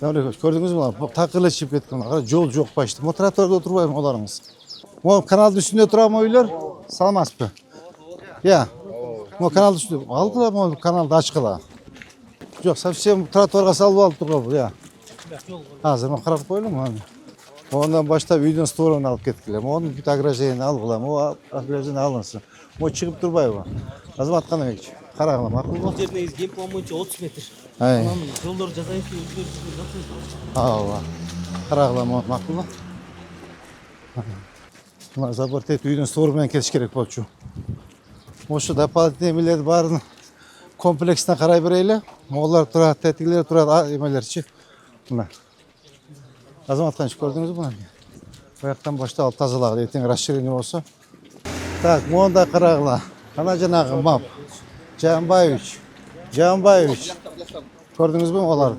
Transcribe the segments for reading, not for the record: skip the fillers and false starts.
Gördünüz mü? Takırla çip ketken. Жол жоқ başta. Motoratorda oturmayın olarınız. O kanal üstünde duran oylar salmaz mı? Ya. O kanal üstünde. Aldılar mı kanalda açıkla. Yok, совсем тротуарға салып алып тұр ғой, ya. Hazır mı қарап koydum mu? Ondan başta үйден стороны алып кеткілем. Оны бүт ограждение алып қылам. О ограждение алынсын. О шығып тұрбай ғой. Азамат Қанабекович, қарағыла мақұл ғой? Бұл жеріне ем по-моему 30 метр. Ай. Жолдар жасайсың, өзгерісің. Алла. Қарағыла мақұл ғой? Мына забор тек үйден стороныменен кетіш керек болды. Осы дополнительный емелерді барын комплексіне қарай берейлі. Олар тұрады, тәтігілер тұрады, емелерші. Мына. Азамат Қаныш, көрдіңіз бұны? Ояқтан башта алып тазалағы, ертең расширение болса. Так, мұнда қарағыла. Қана жаңағы мап. Жанбаевич. Көрдіңіз бі олар?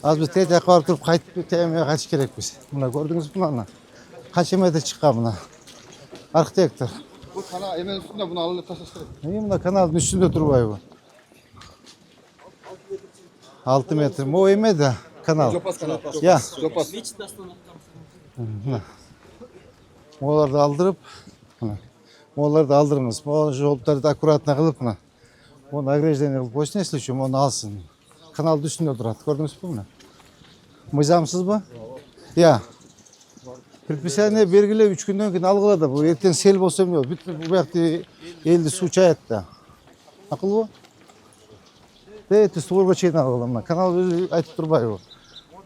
Аз біз тет яқы барып тұрып қайтып тәймеге қайтыш керек біз. Мұна көрдіңіз бұны? Қанша метр шыққан мұна? Архитектор. Bu kanal emen üstünde bunu alıp taşıştırır. Мұна каналдың үстінде тұрбай бұл. 6 метр. Мо еме де канал. Jopas kanal. Ya. Jopas. Оларды алдырып, оларды алдырыңыз. Ол жолдарды аккуратно қылып, оны ограждение қылып қойсын, если үшін, оны алсын. Каналды үстінде тұрады. Көрдіңіз бе мұны? Мыйзамсыз ба? Я. Предписание бергіле 3 күннен кейін алғылады. Бұл ертең сел болса міне, бұл яқты елді су чаяды. Ақыл ба? Дейті суырға чейін алғылы. Канал айтып тұрбай бұл.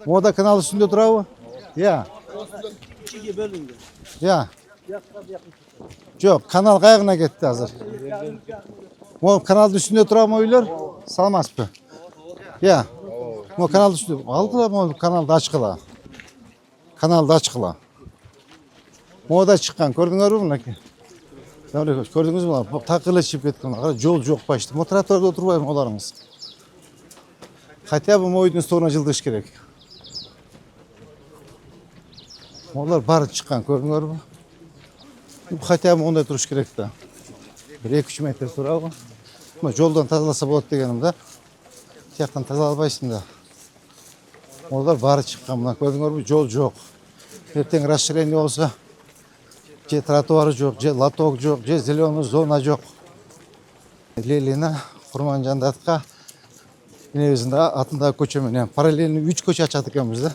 Мода канал үстінде тұра бұл? Я. Ya. Yok, kanal kayığına gitti hazır. O kanal üstünde duran oylar salmaz mı? Ya. O kanal üstünde. Aldılar mı kanalda açıkla. Kanalda açıkla. O da çıkan. Gördünüz mü bunu? Gördünüz mü? Takırla çip etken. Жол жоқ başta. Motoratorda oturmayın olarınız. Хотя бы oyunun sonra жылдыш керек. Олар бары шыққан, көрдіңдер ме? Хотя бы ондай тұрыш керек та. 1-2 метр тұра ғой. Жолдан тазаласа болады дегенім да. Тияқтан тазалабайсың да. Олар бары шыққан, мына көрдіңдер ме? Жол жоқ. Ертең расширение болса, же тротуары жоқ, же лоток жоқ, же зеленый зона жоқ. Ленина, Құрманжандатқа негізінде атындағы көшемен параллельно 3 көше ашады екенбіз да.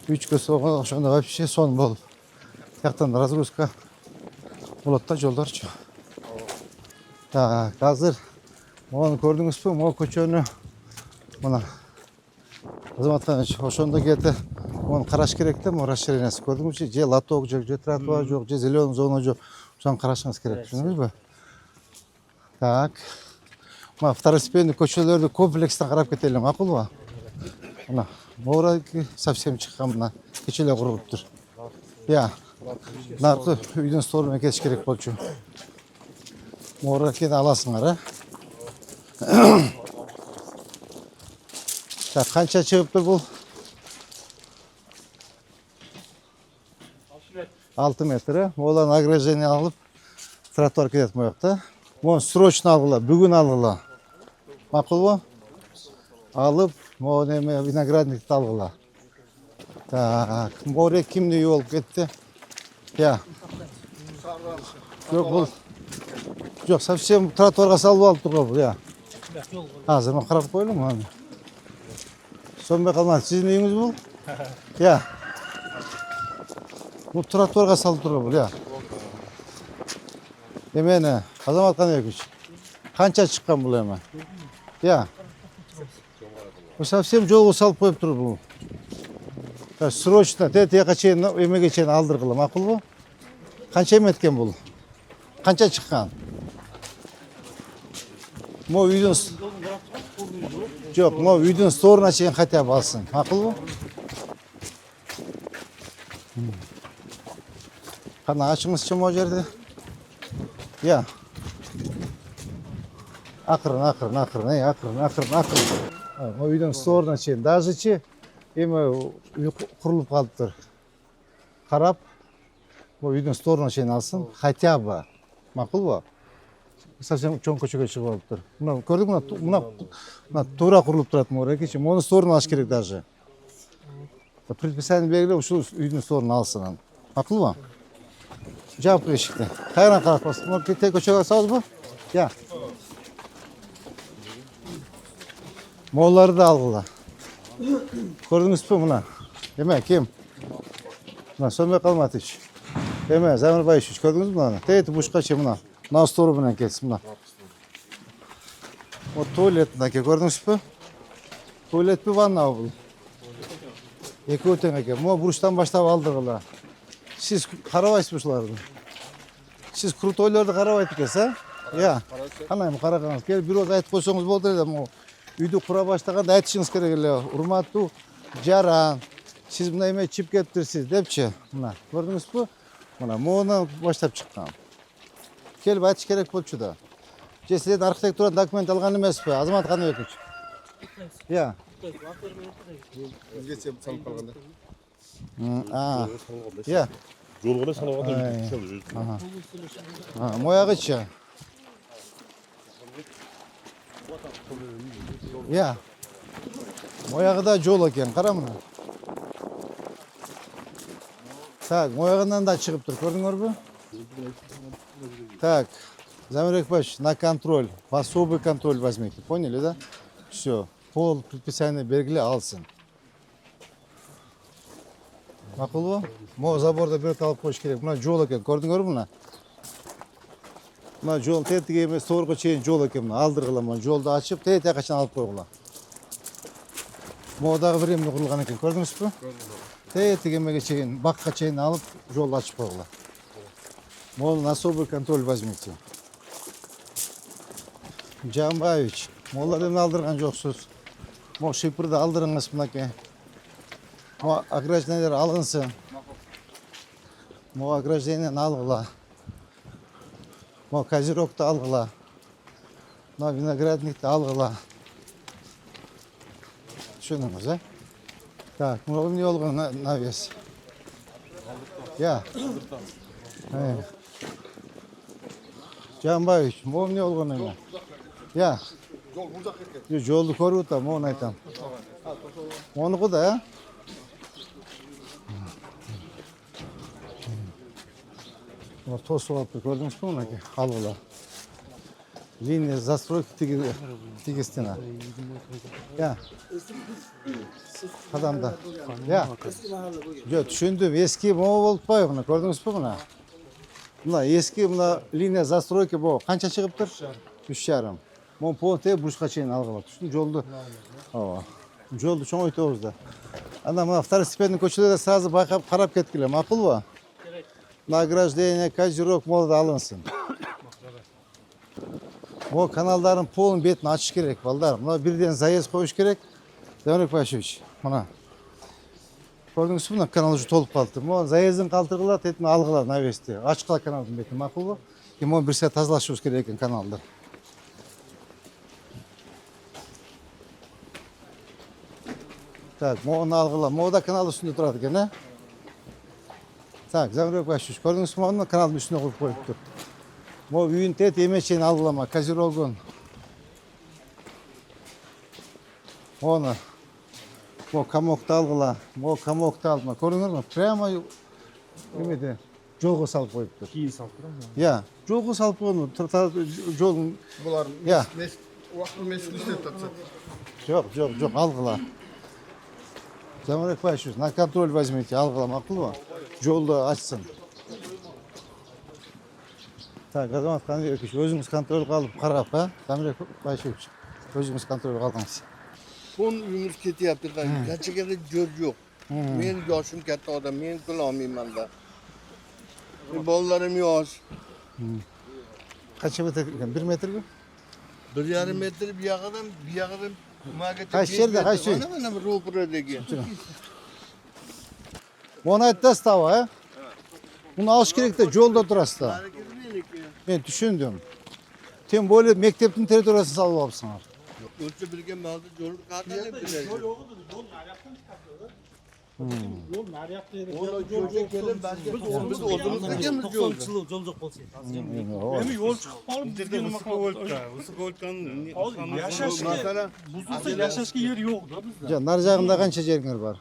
3 көше ошонда вообще сон болып. Тияқтан разгрузка болады да жолдар жоқ. Так, қазір оны көрдіңіз бе? Ол көшені мына Азамат Қаныш ошонда кетті. Оны қараш керек те, расширениесі көрдіңіз бе? Же лоток жоқ, же тротуар жоқ, же зеленый зона жоқ. Соны қарашыңыз керек, түсіндіңіз бе? Так. Мына второстепенный көшелерді комплекстен қарап кетелім, ақыл ба? Мына Мора совсем шыққан мына көшелер құрылып тұр. Я. Нарқы үйден стороны кетіш керек болды. Мора кені аласыңар, Так, қанша шығып тұр бұл? 6 метр. Олан ограждение алып, тротуар кетеді мояқта. Оны срочно алғыла, бүгін алғыла. Мақұл ба? Алып, оны виноградникті алғыла. Так, море кімді үй олып кетті? Я. Жоқ, бұл. Жоқ, совсем тротуарға салып алып тұр бұл, я. Азыр, мен қарап қойылым, оны. Сонбай қалмады, сіздің үйіңіз бұл? Я. Бұл тротуарға салып тұр бұл, я. Емені, Азамат Қанабекович, қанша шыққан бұл еме? Я. Бұл совсем жолғы салып қойып тұр бұл. Срочно, тетеға чейін, емеге чейін алдырғылы, мақұл бұл? Қанша еметкен бұл? Қанша шыққан? Мо үйдің... Жоқ, мо үйдің сторына чейін хотя бы алсын, мақұл бұл? Қана ашыңыз чым о жерде? Я. Ақырын. Үйдің сторына чейін. Даже че, еме үй құрылып қалып тұр. Қарап, үйдің сторына чейін алсын, хотя бы. Мақұл ба? Совсем чоң көчөгө чыгып алыптыр. Мына көрдүңбү? Мына туура курулуп турат муракечи. Муну сторун алыш керек даже. Предписание белгилеп ушул үйдүн сторун алсын. Макулбу? Жаап эшикти. Кайрадан карап басып. Мына тек көчөгө салабызбы? Я. Молларды алгыла. Көрдүңүзбү мына? Эме ким? Мына Сомбек Алматович. Эме Замирбаевич, көрдүңүзбү мына? Тейти бушка чейин мына. Мына стору менен келсин мына. Вот туалет мына көрдүңүзбү? Туалетпи, ванна бул? Экөө тең экен. Могу буручтан баштап алдыргыла. Сиз карабайсызбы ушуларды? Сиз крутойлорду карабайт экенсиз, а? Я. Канайм карагаңыз. Келип бир оз айтып койсоңуз болот эле. Могу үйдү кура баштаганда айтышыңыз керек эле. Урматтуу жаран, сиз мына эме чип кетиптирсиз депчи. Мына көрдүңүзбү? Мына могунан баштап чыккан. Келип айтыш керек болчу да. Же сизден архитектура документ алган эмеспи, Азамат Каныбекович? Я. Бизге салып калганда. Я. Жолгона санаганда Моягычы. Я. Моягыда жол экен, кара мына. Так, моягынан да чыгып тур, көрдүңөрбү? Так, Замир Экбаевич, на контроль, в особый контроль возьмите, поняли, да? Все, пол предписание белгиле алсын. Макулбу? Могу заборда бирөт алып коюш керек. Мына жол экен, көрдүңөрбү мына? Мына жол тетиги эмес, сорго чейин жол экен мына. Алдыргыла мына жолду ачып, тетиге чейин алып койгула. Могу дагы бир эмне курулган экен, көрдүңүзбү? Тетиги эмеге чейин, бакка чейин алып, жолду ачып койгула. Могу на особый контроль возьмите. Жамбаевич, могулар эмне алдырган жоксуз. Могу шипырды алдырыңыз мынакей. Могу ограждениялар алынсын. Могу ограждениени алгыла. Могу козерогду алгыла. Мына виноградникти алгыла. Түшүндүңүз, а? Так, могу эмне болгон навес? Я. Жамбаевич, могу эмне болгон эме? Я. Жол мурдак экен. Жолду көрүп атам, могуну айтам. Монуку да, а? Тосуп алыптыр, көрдүңүзбү мынакей? Алгыла. Линия застройки тигистина. Я. Кадамда. Я. Жок, түшүндүм. Эски могу болуп атпайбы мына, көрдүңүзбү мына? Мына эски мына линия застройки бу канча чыгыптыр? 3,5. Могу полный бурчка чейин алгыла. Түшүндүм, жолду. Ооба. Жолду чоңойтобуз да. Анда мына второстепенный көчөлөрдө сразу байкап карап кеткиле, макулбу? Награждение, козерог молду алынсын. Могу каналдардын полный бетин ачыш керек, балдар. Мына бирден заезд коюш керек. Замир Экбаевич, мына. Көрдүңүзбү, мына канал уже толуп калды. Могу заездин калтыргыла, тетин алгыла навести. Ачкыла каналдын бетин, макулбу? Могу бир саат тазалашыбыз керек экен каналды. Так, могуну алгыла. Могу да канал үстүндө турат экен, а? Так, Замир Экбаевич, көрдүңүзбү, могуну каналдын үстүнө коюп коюптур. Могу үйүн тет эме чейин алгылама, козерогун. Могуну. Могу комокту алгыла. Могу комокту алма. Көрдүңөрбү? Прямо эмеде жолго салып коюптур. кийин салып турам. Я, жолго салып койгон. Жолдун. Булар Я. Убактылуу мезгил иштеп жатса. Жок, алгыла. Замир Экбаевич, на контроль возьмите, алгыла, макулбу? Жолду ачсын. Так, Азамат Каныбекович, өзүңүз контролго алып карап, а? Замир Экбаевич, өзүңүз контролго алыңыз. Son ümür ketyaptı da gerçekten jol yok. Men yoshim katta odam, men qila olmayman da. Bolalarim yosh. Kaç metre? 1 metre mi? 1,5 metr bir yağdan Kaç yerde, kaç şey? Mana bu ro'piradagi. Onu ayttasız stava, ha? Bunu alış керек de жолда турасыз da. Men түшүндүm. Тем более мектептин территориясын салып алыпсыңар. Ölçü bilgen malda jol qatı bilir. Onu jo'ja kelib balki biz o'zimiz qilganmiz yo'lni. 90 yıl yol yok olsa. Endi yo'l chiqib qolib bizga nima hozir yashashga Masalan, buzilsa yashashga yer yo'qda bizda. Nar жағында qancha joyingiz bor?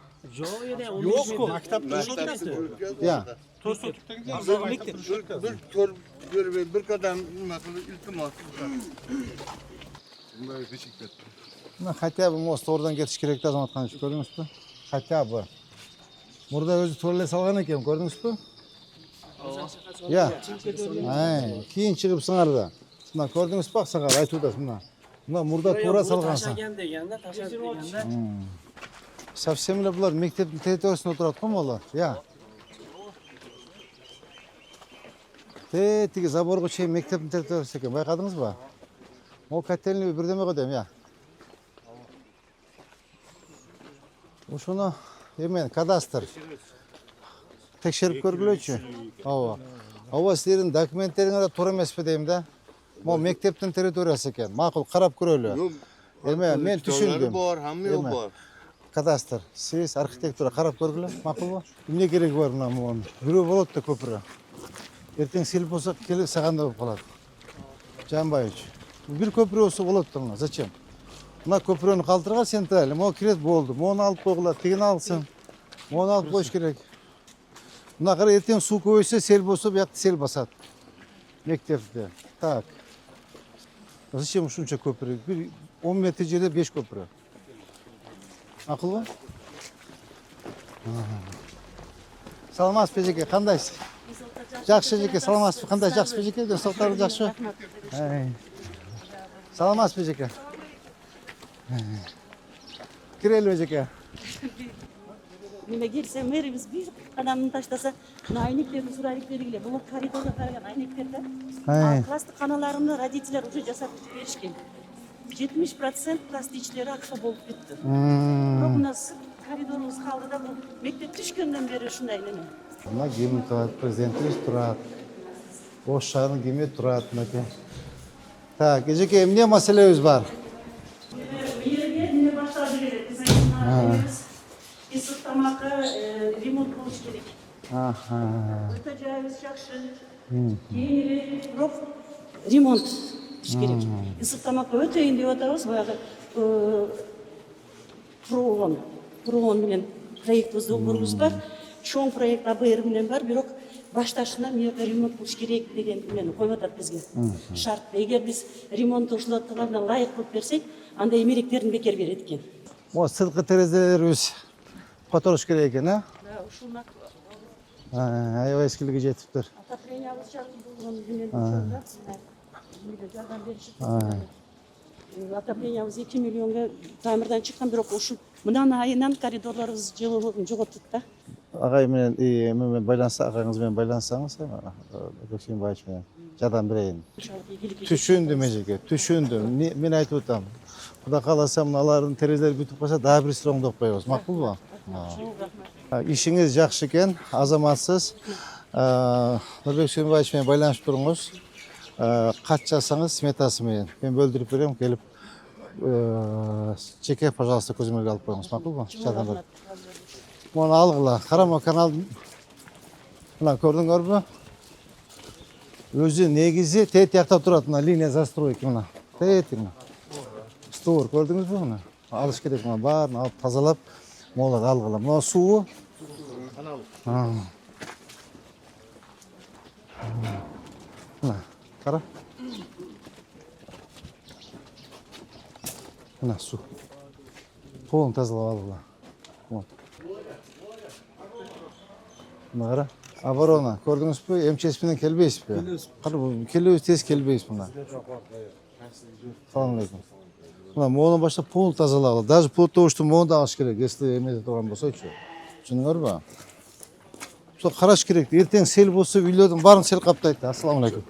Yo'q-ku, maktabda o'qiyapti. Ya. To'rt sotibdagi bir qadam nima qilib iltimos. Bunday beşik bet. Хотя бы мост oradan ketiş kerekti Azmatxan gördünüz mü? Хотя бы. Burada özü to'rlay salgan ekan, gördünüz mü? Ya. Ay, keyin chiqib sыңarda. Buna gördünüz bak sağar aytuvdas buna. Buna murda to'ra salgansan. Tashagan deganda, tashab deganda. Совсем эле булар мектептин территориясында турат го молар. Ya. Тиги заборго чейин мектептин территориясы экен, байкадыңыз ба? О котельный бирдеме го дейм, я. Ушуну эмен кадастр текшерип көргүлөчү. Ооба. Ооба силердин документтериңер туура эмеспи дейм да. Могу мектептин территориясы экен. Макул карап көрөлү. Эме мен түшүндүм. Bor, hamma yo'q bor. Кадастр, сиз архитектура карап көргүлө, макулбу? Эмне кереги бар мына муну? Бирөө болот да көпүрө. Эртең сел болсо келип саганда болуп калат. Жанбайыч. Бир көпүрө болсо болот да мына. Зачем? Мына көпүрөнү калтырган сен тайлы. Могу кирет болду. Мону алып койгула, тигини алсын. Мону алып коюш керек. Мына кара эртең суу көбөйсө, сел болсо буякта сел басат. Мектепте. Так. Зачем ушунча көпүрө? Бир 10 метр жерде 5 көпүрө. Акылбы? Саламатсызбы эжеке, кандайсыз? Жакшы эжеке, саламатсызбы? Кандай жакшысызбы эжеке? Денсаулыктарыңыз жакшыбы? Саламатсызбы эжеке? Кирелиби эжеке? Неме келсе мэрибиз бир кадамын таштаса, мына айнектерди сурайлык бергиле. Бул коридордо караган айнектерде. Пластик каналарымды родителер уже жасап беришкен. 70% пластичтери акша болуп кетти. Бирок мына коридорубуз калды да, бул мектеп түшкөндөн бери ушундай неме. Мына ким турат, президентибиз турат. Бош шагын кеме турат мынакей. Так, эжеке, эмне маселебиз бар? Жерге эмне башталды керек? Биз айтабыз. Исык тамакка ремонт болуш керек. Өтө жайыбыз жакшы. Кийинирээк бирок ремонт болуш керек. Исык тамакка өтөйүн деп атабыз, баягы Проон менен проектибиз долбоорубуз бар. Чоң проект АБР менен бар, бирок башташынан мына ремонт болуш керек деген мени коюп атат бизге. Шарт. Эгер биз ремонттоочулардан ылайык кылып берсек, анда эмеректерин бекер берет экен. О, сырткы терезелерибиз которуш керек экен, а? Да, ушуна Аябай эскилиги жетиптир. отоплениябыз жакын болгону менен да, жардам беришип. Отоплениябыз 2 миллионга тамырдан чыккан, бирок ушу мындан айынан коридорлорубуз жылуулугун жоготут да. Агай менен мен байлансаңыз менен байлансаңыз, Досенбаевич менен жардам берейин. Түшүндүм эжеке, түшүндүм. Мен айтып атам. Кудай кааласа мыналардын терезелери бүтүп калса, дагы бир оңдоп коебуз. Макулбу? Ишиңиз жакшы экен, азаматсыз. Досенбаевич менен байланышып туруңуз. Кат жазсаңыз сметасы менен. Мен бөлдүрүп берем, келип чеке, пожалуйста, көзөмөлгө алып коюңуз. Макулбу? Жардам берип. Муну алгыла. Карама каналдын. Мына көрдүңөрбү? Өзү негизи тет жакта турат, мына линия застройки мына. Тет мына. Стор көрдүңүзбү мына? Алыш керек мына баарын алып тазалап, молат алгыла. Мына суу. Канал. Мына, кара. Мына суу. Полын тазалап алгыла. Вот. Мына кара. Оборона, көрдүңүзбү? МЧС менен келбейсизби? Келебиз, тез келбейбиз мына. Салам алейкум. Мына мону баштап пол тазалагыла. Даже плотоушту мону да алыш керек, если эмесе турган болсочу. Түшүнүңөрбү? Ошо караш керек. Эртең сел болсо үйлөрдүн баарын сел каптайт. Ассаламу алейкум.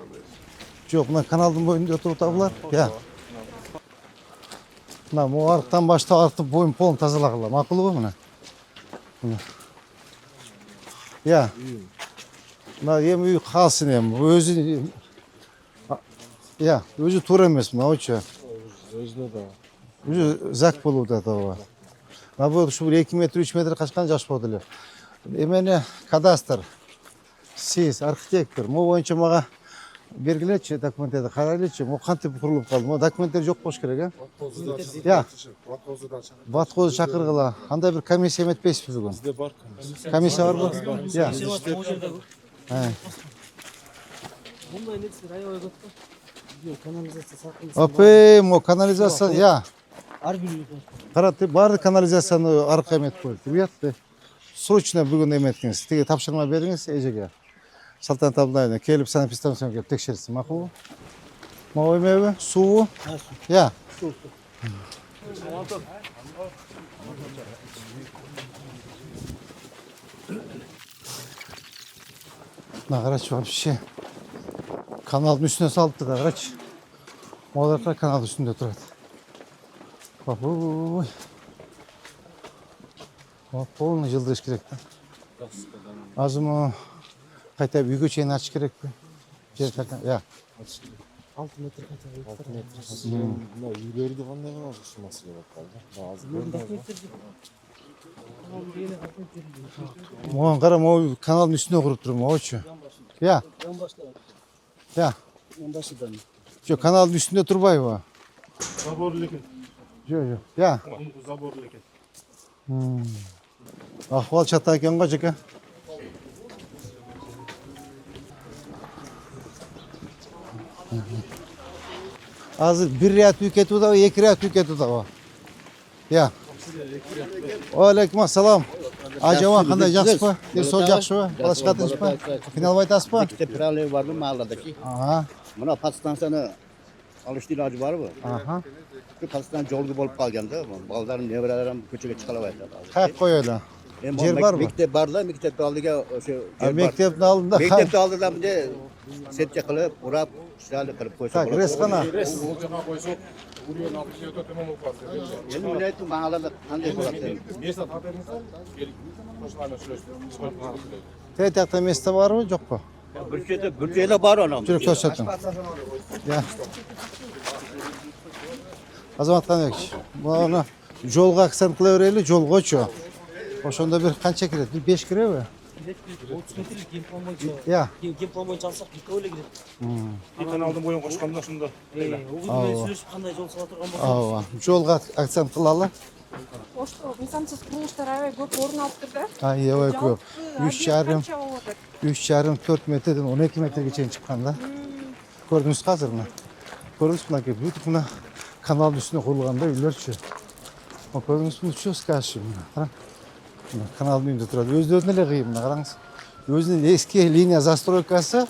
Жок, мына каналдын боюнда отуруп табылар. Я. Мына могу арктан баштап арктын боюн полун тазалагыла. Макулбу мына? Мына. Я. Мына эми үй калсын эми. Өзү өзү туура эмес мына, ойчу. Өзүнө да. Өзү зак болуп атат ооба. Наоборот, ушу 2 метр, 3 метр качкан жакшы болот эле. Эмени кадастр, сиз, архитектор, могу боюнча мага бергилечи документтерди карайлычы. Могу кантип курулуп калды? Могу документтер жок болуш керек, Я. Ваткозду чакыргыла. Андай бир комиссия эметпейсизби бүгүн? Bizde var. Комиссия барбы? Я. Ол жерде Э. мындай нерсе аябай көп да. Канализация салкын. Опе, мо канализация, я. Ар бир Кара, баары канализацияны аркы эметип коюп. Уятты. Срочно бүгүн эметиңиз. Тиги тапшырма бериңиз эжеге. Салтанат абдайына келип санэпидстанцияга келип текшерсин, макулбу? Могу эмеби? Суубу? Я. Мына карачы вообще каналдын үстүнө салыпты да, карачы. Олар каналдын үстүндө турат. Ой. Полный жылдырыш керек да. Азымы кайта үйгө чейин ачыш керекпи? Жер такан, я. 6 метр кайта. 6 метр. Мына үйлөрдү кандай кылабыз ушу маселе болуп калды. Азыр Могун кара, могу каналдын үстүнө куруп турмун, могучу. Я. Я. Жок, каналдын үстүндө турбайбы? заборлы экен. Жок. Я. Заборлы экен. Ахвал чата экен го, жеке. Азыр бир ряд үй кетип атабы, 2 ряд үй кетип атабы? Я. Алейкум ассалам. Ажама кандай, жакшысызбы? Сол жакшыбы? Балачка тынчпы? Кыйналбай атасызбы? Tepkilerle var mı mahalledeki? Ага. Buna Pakistan'da alıştı ilacı var mı? Аха. Şu Pakistan jolgu bolup kalganda, baldarın nevrelerim köçüge çıkalıverdi. Кайып коелу. Жер барбы? Mektep бар да, mektepte aldıga şu Мектептин алдында. Mektepte aldılar bir de setçe kılıp, urap, şişali kılıp koysa. Так, рескана. Şimdi millet mahallede hangi koysa? Третьякта место барбы, жокпу? Bütçeyle var onun. Жүрүп көрсөтүң. Я. Азамат Канбекович, муну жолго акцент кыла берели, жолгочу. Ошондо бир канча кирет? Бир 5 киреби? 30 метрлик гемплан боюнча. Я. Гемплан боюнча алсак 2 эле кирет. Bir kanalдын боюн кошкондо ушунда. Угуду менен сүйлөшүп кандай жол сала турган болсо. Ооба. Жолго акцент кылалы. Ошто нысансыз курулуштар аябай көп орун алып турду. Аябай көп. 3,5 канча болуп атат? 3,5-4 метрден 12 метрге чейин чыккан да. Көрдүңүз азыр мына. Көрдүңүз мына бүтүп мына каналдын үстүнө курулганда үйлөрчү. Көрдүңүз мына участкасы мына. Кара. Мына каналдын үйүндө турат. Өздөрүнө эле кыйын мына караңыз. Өзүнүн эски линия застройкасы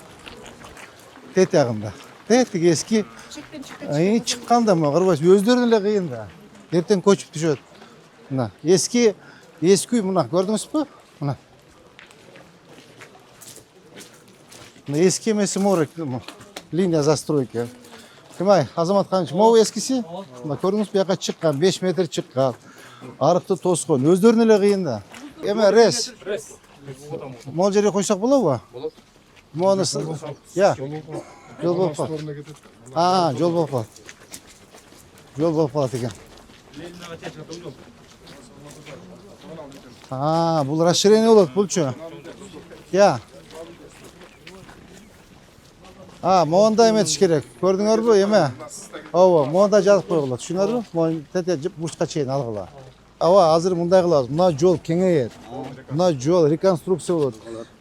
тет ягында. Тетиги эски Чектен чыкты. чыкканда мына карабайсыз, өздөрүнө эле кыйын да. Эртең көчүп түшөт. Мына эски үй мына көрдүңүзбү? Мына. Мына эски эмеси морек линия застройки. Кимай, Азамат Каныч, могу эскиси? Мына көрдүңүзбү, бияка чыккан, 5 метр чыккан. Арыкты тоскон, өздөрүнө эле кыйын да. Эме рес. Могул жерге койсок болобу? Болот. Мону я. Жол болуп калат. Жол болуп калат. Жол болуп калат экен. Бул расширение болот булчу. Я. Моунда эметиш керек. Көрдүңөрбү эме? Ооба, моунда жазып койгула. Түшүнөрбү? Моун тете бурчка чейин алгыла. Азыр мындай кылабыз. Мына жол кеңейет. Мына жол реконструкция болот.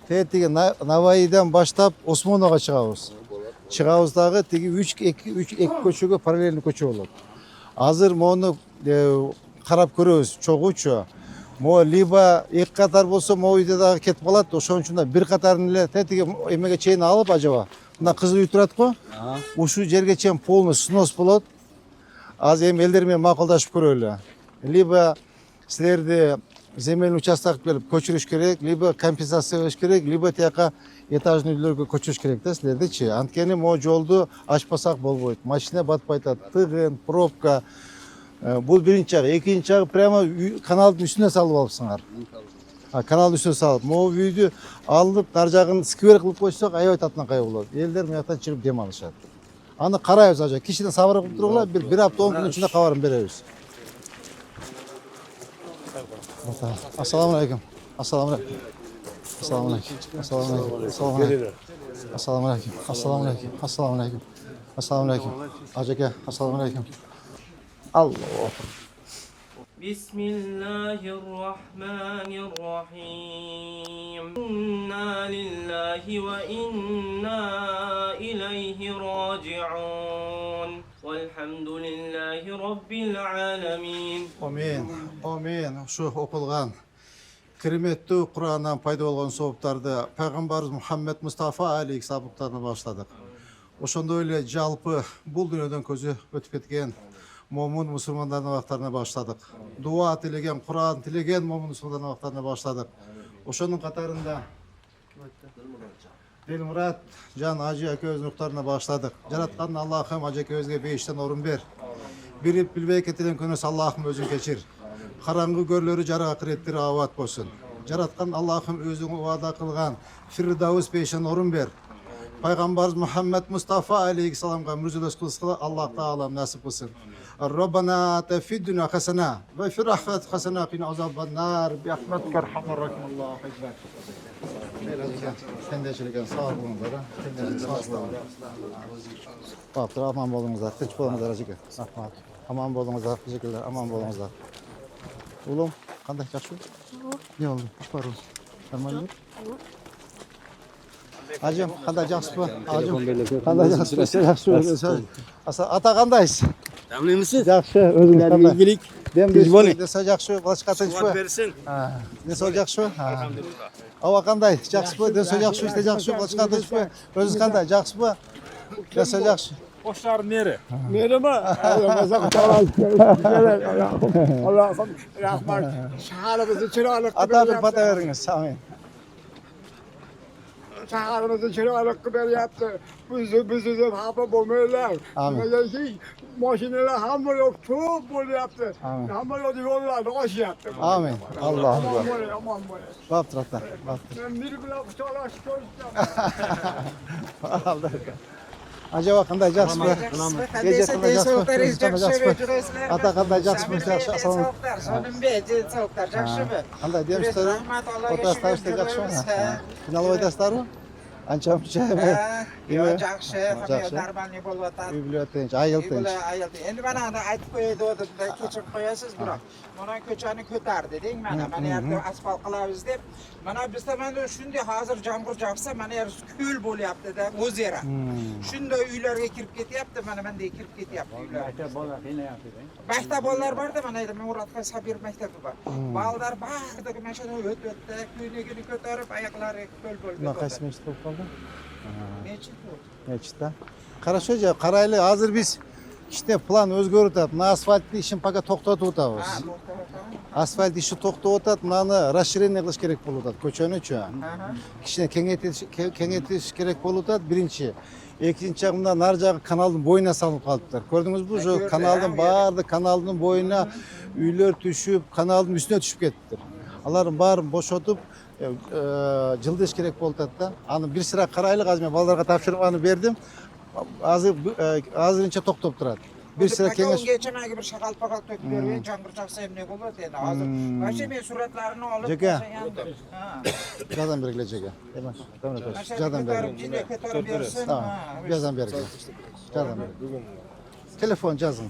Тетиги Наваидан баштап Осмонова чыгабыз. Чыгабыз дагы тиги 3 көчөгө параллельный көчө болот. Азыр мону карап көрөбүз, чогуучу. Мо либо 2 катар болсо, мо үйдө дагы кетип калат. Ошон үчүн да 1 катарын эле тетиги эмеге чейин алып ажаба. Мына кызыл үй турат го. Ушул жерге чейин полный снос болот. Азыр эми элдер менен макулдашып көрөлү. Либо силерди земельный участок берип көчүрүш керек, либо компенсация бериш керек, либо тияка этажный үйлөргө көчүрүш керек да силердичи. Анткени могу жолду ачпасак болбойт. Машина батпай атат, тыгын, пробка. Бул биринчи жагы, экинчи жагы прямо каналдын үстүнө салып алыпсыңар. Каналдын үстүнө салып, могу үйдү алып, нар жагын сквер кылып койсок, аябай татынакай болот. Элдер мыяктан чыгып дем алышат. Аны карайбыз ажа. Кичинен сабыр кылып тургула, бир апта 10 күн ичинде кабарын беребиз. Assalomu alaykum. Assalomu alaykum. Assalomu alaykum. Assalomu alaykum. Assalomu alaykum. Assalomu alaykum. Assalomu alaykum. Assalomu alaykum. Assalomu alaykum. Aka, assalomu alaykum. Allah. بسم الله الرحمن الرحيم إنا لله وإنا إليه راجعون والحمد لله رب العالمين Amin. Amin. Şu okulgan kirimetli Kur'an'dan payda olgan soğuптарды Peygamberimiz Muhammed Mustafa aleyhisselam'dan başladık. Oşonda öyle jalpı bul dünyadan közü ötüp ketken Momun Müslümanların vaktarına başladık. Dua tilegen, Kur'an tilegen Momun Müslümanların vaktarına başladık. Oşonun katarında Dilmurat, Can Hacı Aköz noktarına başladık. Jaratkan Allah'ım Hacı Aköz'e 5'ten orun ver. Birip bilbey ketilen könüs Allah'ım özün geçir. Karangı görleri jarı akirettir avat bolsun. Jaratkan Allah'ım özüňi wada kılgan Firdavs 5'ten orun ver. Peygamberimiz Muhammed Mustafa aleyhisselam'a müjdeles kılsın Allah Teala nasip kılsın. Rabbana ate fid dünya hasene ve fi rahmet hasene qina azaban nar bi rahmetike erhamer rahim. Allahu ekber. Sen de şöyle sağ olunlara. Sen de sağ olun. Baktır aman bolunuzlar. Tinç bolunuzlar acık. Rahmat. Aman bolunuzlar. Teşekkürler. Aman bolunuzlar. Oğlum, qanday yaxshi? Ne oldu? İş var mı? Normal mi? Acım, qanday yaxshimi? Acım, qanday yaxshi? Yaxshi. Ata qandaysiz? Tamamlıymışsınız? Yaxshi, o'zingiz qanday? İlgilik. Dem desa yaxshi, boshqa tinchmi? Versin. Ha, desa yaxshi. Ha. Ava qanday? Yaxshimi? Desa yaxshi, işte yaxshi, boshqa tinchmi? O'zingiz qanday? Yaxshimi? Desa yaxshi. Boşlar nere? Merhaba. Allah'ım rahmet. Şaharımızı çıralık Ata bir pata veriniz. Amin. Şaharımızı çıralık kıber yaptı. Bizi de hapa bulmuyorlar. Amin. Maşineler hamur yok. Çok bol yaptı. Amin. Hamur yok yollarda hoş yaptı. Amin. Allah'ım. Aman böyle, aman böyle. Baktır ata. Baktır. Ben bir bile kuşalar Aldı. Acaba qanday yaxshimi? Gece qanday yaxshimi? Ata qanday yaxshimi? Yaxshi. Assalomu Qanday deymizlar? O'rtasida ishda yaxshimi? Final o'ydasizlarmi? Ancha munchami? Жақсы, нормальный болып жатады. Үй бүле tinch, айыл tinch. Енді мана айтып қояды оды кешіріп қоясыз бірақ мына көшені көтерді дең мана ерді асфальт қыламыз деп мана бізде мана шундай қазір жаңбыр жауса мана көл bo'lyapti да озера shunday үйлерге кіріп кетіпті мана мындай кіріп кетіпті үйлер мектеп балалар бар да мана Muratқа Sabir мектебі бар балдар барлығы машина өтті көйлегін көтеріп аяқтары көл болып Mına qaysi meclis bo'lib qoldi? кетті Nechta? Хорошо, qarayli, hozir biz işte plan o'zgarib o'tadi. Mana asfaltni ishini fakat to'xtatib o'tamiz. Asfalt ishi to'xtab o'tadi, mana расширение qilish kerak bo'lib o'tadi ko'chani uchun. Kishini kengaytirish kerak bo'lib o'tadi birinchi. Ikkinchi bundan nar jag'i kanalning bo'yina salınıp qolibdilar. Ko'rdingizmi? Shu kanalning bardi kanalning bo'yina uylar tushib, kanalning üstüne tushib ketdilar. Alarni barini bo'shatib jildish kerak bo'ldi-da. Ani bir sira qaraylik, hozir men bolalarga topshirib ani berdim. Hozircha to'xtab turadi. Bir sira kengash. Geçenagi bir shaqal-paqal to'kib bergan, жаңбыр жауса ham ne bo'ladi endi. Hozir mana men suratlarini olib Jaka. Jadam bergile jaka. Emas, jadam bergile. ko'tarib bersin. Jadam bergile. Jadam bergile. Telefon yazın.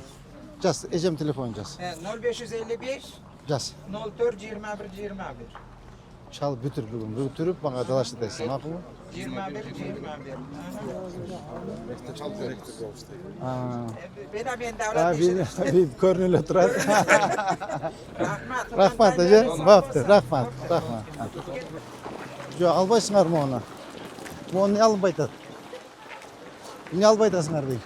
Jaz, ecem telefon jaz. 0555 Jaz. 04 21 21. Çal bitir bugün. Bitirip bana dalaştı desin. Maqulmi? 21 21. Ben davlat Bir ko'rinib turadi. Rahmat. Rahmat aka. Bo'pti, rahmat. Rahmat. Yo'q, albaysizlarmi uni? Uni olib aytadi. Uni olib aytasizlar deydi.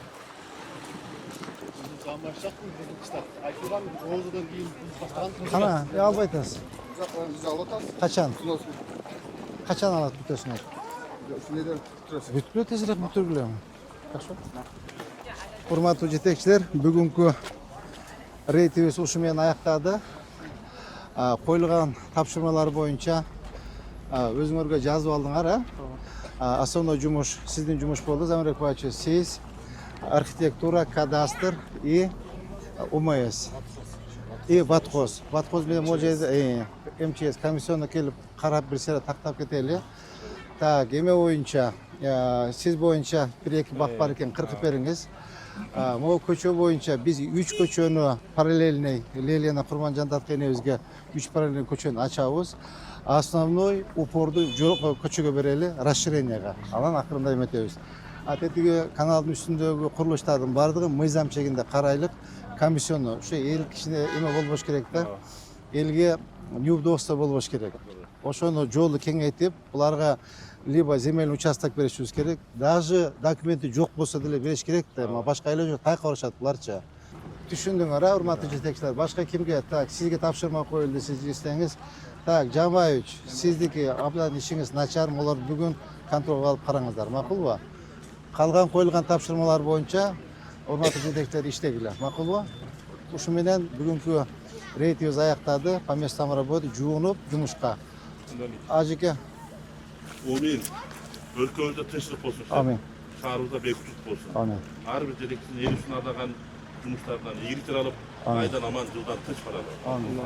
Qana, olib aytasiz. Qachon? Qachon oladi bitasini? Bütüle tezirek bütürgüler mi? Hurmatli yetekçiler, bugünkü reytingimiz uşumen ayaktады. Koyulgan tapşırmalar boyunca özüңөргө жазып алдыңар. Основной жумуш, сиздин жумуш болду. Замирбек Байчы, сиз архитектура, кадастр и УМС. Батқоз менен могу жерде МЧС комиссионна келип карап бир сыйра тактап кетели. Так, эме боюнча, сиз боюнча 1-2 бак бар экен, кыркып бериңиз. Могу көчө боюнча биз 3 көчөнү параллельный Лелена Курманжандатов энебизге 3 параллельный көчөнү ачабыз. Основной упорду жогорку көчөгө берели, расширенияга. Анан акырында эметебиз. Тетиги каналдын үстүндөгү курулуштардын бардыгы мыйзам чегинде карайлык. Комиссиону ушу эл кишине эме болбош керек да. Элге неудобство болбош керек. Ошону жолду кеңейтип, буларга либо земельный участок беришибиз керек, даже документи жок болсо деле бериш керек да. Башка эле жок тайка барышат буларчы. Түшүндүңөр, урматтуу жетекчилер. Башка кимге? Так, сизге тапшырма коюлду, сиз istеңиз. Так, Жамбаевич, сиздики абдан ишиңиз начар, булар бүгүн контролго алып караңыздар, макулбу? Калган коюлган тапшырмалар боюнча урматтуу жетекчилер иштегиле, макулбу? Ушу менен бүгүнкү рейтибиз аяктады, по местам работы жуунуп жумушка. Ажеке. Амин. Өлкөбүздө тынчтык болсун. Амин. Шаарыбызда бейбитчилик болсун. Амин. Ар бир жетекчинин эл үчүн ардаган жумуштарынан ийгиликтер алып, айдан аман жылдан тынч баралы. Амин.